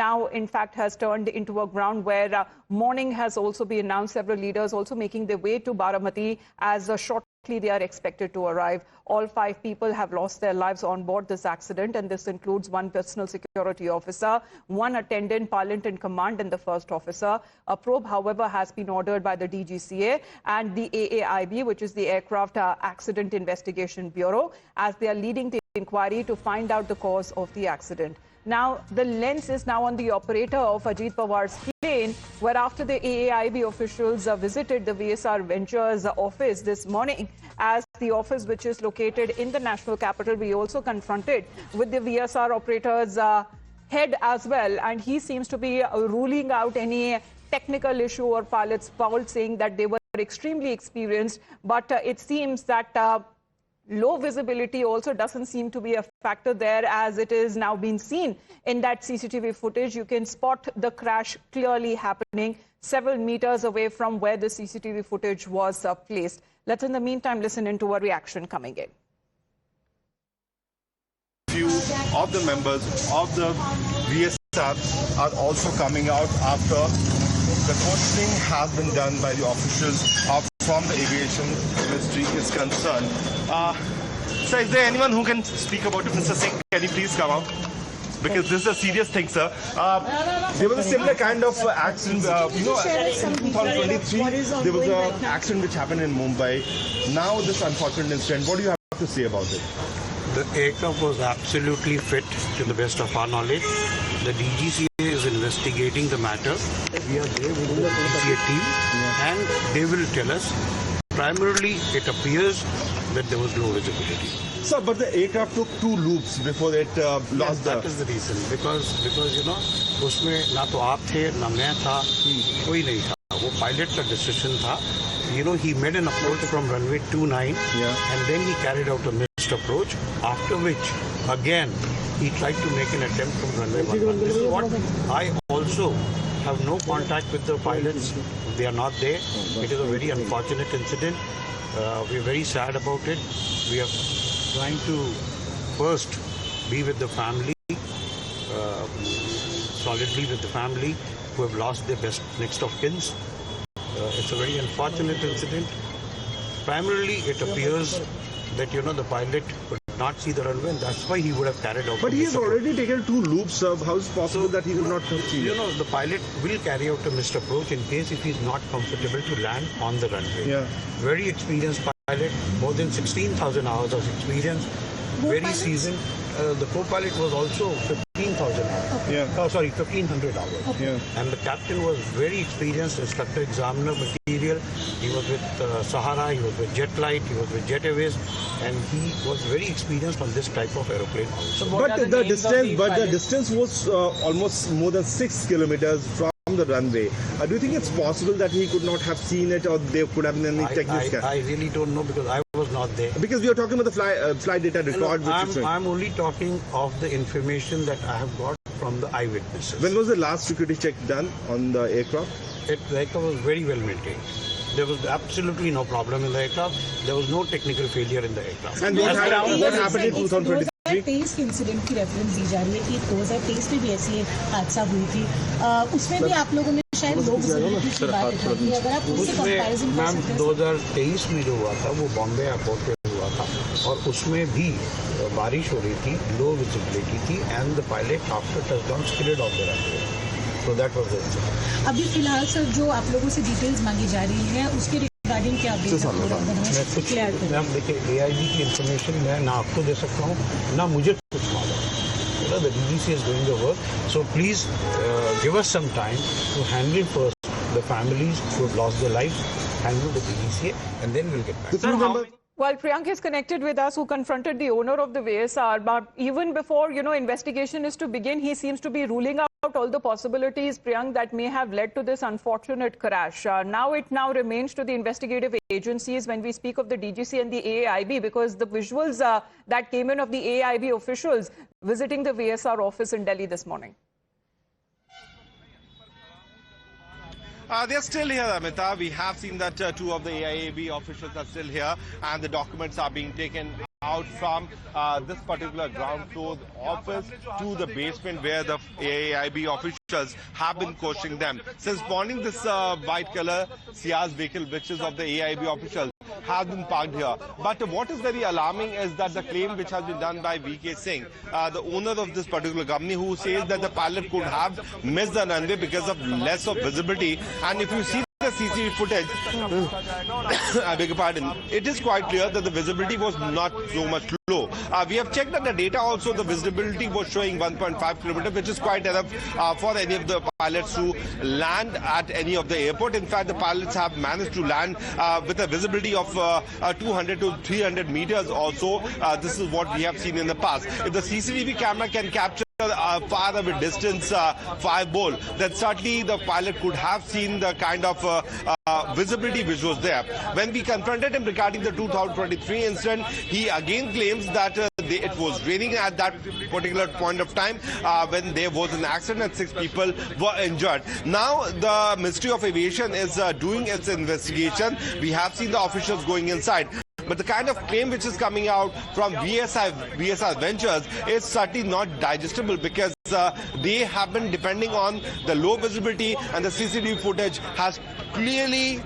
now, in fact, has turned into a ground where mourning has also been announced. Several leaders also making their way to Baramati as shortly they are expected to arrive. All 5 people have lost their lives on board this accident, and this includes 1 personal security officer, 1 attendant, pilot in command, and the first officer. A probe, however, has been ordered by the DGCA and the AAIB, which is the Aircraft Accident Investigation Bureau, as they are leading the inquiry to find out the cause of the accident. Now, the lens is now on the operator of Ajit Pawar's plane, where after the AAIB officials visited the VSR Ventures office this morning, as the office which is located in the national capital, we also confronted with the VSR operator's head as well, and he seems to be ruling out any technical issue or pilot's fault, saying that they were extremely experienced, but it seems that low visibility also doesn't seem to be a factor there, as it is now being seen in that CCTV footage. You can spot the crash clearly happening several meters away from where the CCTV footage was placed. Let's in the meantime listen into a reaction coming in. Few of the members of the VSR are also coming out after the questioning has been done by the officials from the aviation ministry is concerned. Sir, is there anyone who can speak about it? Mr. Singh, can you please come out? Because this is a serious thing, sir. There was a similar kind of accident, in 2023, there was an accident which happened in Mumbai. Now this unfortunate incident, what do you have to say about it? The aircraft was absolutely fit to the best of our knowledge. The DGCA is investigating the matter. We are there with the DGCA team and they will tell us. Primarily, it appears that there was low visibility. Sir, but the aircraft took 2 loops before it lost the... That is the reason. Because you know, उसमें ना तो आप थे, ना मैं था, कोई नहीं था. वो pilot का decision था. You know, he made an approach from runway 29 and then he carried out a missed approach, after which, again, he tried to make an attempt from runway 11. This is what I also have no contact with the pilots. They are not there. It is a very unfortunate incident. We are very sad about it. We are trying to first be with the family, solidly with the family who have lost their best next of kins. It's a very unfortunate incident. Primarily, it appears that, you know, the pilot could not see the runway, and that's why he would have carried out. But he has already taken 2 loops. How is it possible that he could not have seen? You know, the pilot will carry out a missed approach in case if he's not comfortable to land on the runway. Yeah. Very experienced pilot, more than 16,000 hours of experience, very seasoned. The co-pilot was also 15,000 hours. Yeah. Oh, sorry, 1,500 hours. Okay. Yeah. And the captain was very experienced, instructor examiner material. He was with Sahara, he was with Jetlight, he was with Jet Airways, and he was very experienced on this type of aeroplane. So but the distance was almost more than 6 kilometers from the runway. Do you think it's possible that he could not have seen it, or there could have been any technical? I really don't know, because I was not there. Because we are talking about the flight data record. I'm only talking of the information that I have got from the eyewitnesses. When was the last security check done on the aircraft? The aircraft was very well maintained. There was absolutely no problem in the aircraft. There was no technical failure in the aircraft. And what happened in 2023? 2023 incident की reference दी जा रही है कि 2023 में भी ऐसी हादसा हुई थी. उसमें भी आप लोगों ने शायद लोग की बात उठाई. अगर आप उससे कंपैरिजन कर सकते हैं. 2023 में जो हुआ था वो बॉम्बे एयरपोर्ट पे हुआ था, और उसमें भी बारिश हो रही थी, लो विजिबिलिटी थी, and the pilot after touchdown skidded off the runway. So that was the incident. अभी फिलहाल सर जो आप लोगों से डिटेल्स मांगी जा रही हैं उसके रिगार्डिंग क्या अपडेट है? मैम देखिए, AIB की इंफॉर्मेशन मैं ना आपको दे सकता हूँ, ना मुझे कुछ मालूम. The DGCA is doing the work, so please give us some time to handle first the families who have lost their lives, handle the DGCA, and then we'll get back. Well, Priyank is connected with us, who confronted the owner of the VSR. But even before, you know, investigation is to begin, he seems to be ruling out all the possibilities, Priyank, that may have led to this unfortunate crash. Now it remains to the investigative agencies when we speak of the DGC and the AAIB, because the visuals that came in of the AAIB officials visiting the VSR office in Delhi this morning. They're still here, Amita. We have seen that 2 of the AIAB officials are still here, and the documents are being taken out from this particular ground floor office to the basement where the AIB officials have been questioning them. Since morning, this white color Ciaz vehicle, which is of the AIB officials, has been parked here. But what is very alarming is that the claim which has been done by VK Singh, the owner of this particular company, who says that the pilot could have missed the runway because of less of visibility. And if you see the CCTV footage, I beg your pardon, it is quite clear that the visibility was not so much low. We have checked that the data also, the visibility was showing 1.5 kilometers, which is quite enough for any of the pilots to land at any of the airport. In fact, the pilots have managed to land with a visibility of 200 to 300 meters also. This is what we have seen in the past. If the CCTV camera can capture far away distance fireball, then certainly the pilot could have seen the kind of visibility which was there. When we confronted him regarding the 2023 incident, he again claims that it was raining at that particular point of time when there was an accident and 6 people were injured. Now the Ministry of Aviation is doing its investigation. We have seen the officials going inside. But the kind of claim which is coming out from VSR Ventures is certainly not digestible, because they have been depending on the low visibility, and the CCTV footage has clearly,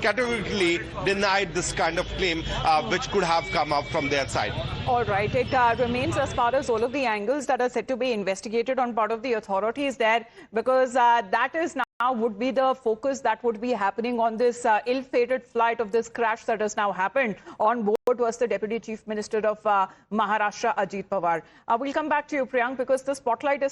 categorically denied this kind of claim which could have come up from their side. All right. It remains, as far as all of the angles that are said to be investigated on part of the authorities there, because that is now would be the focus that would be happening on this ill-fated flight of this crash that has now happened. On board was the Deputy Chief Minister of Maharashtra, Ajit Pawar. We'll come back to you, Priyank, because the spotlight is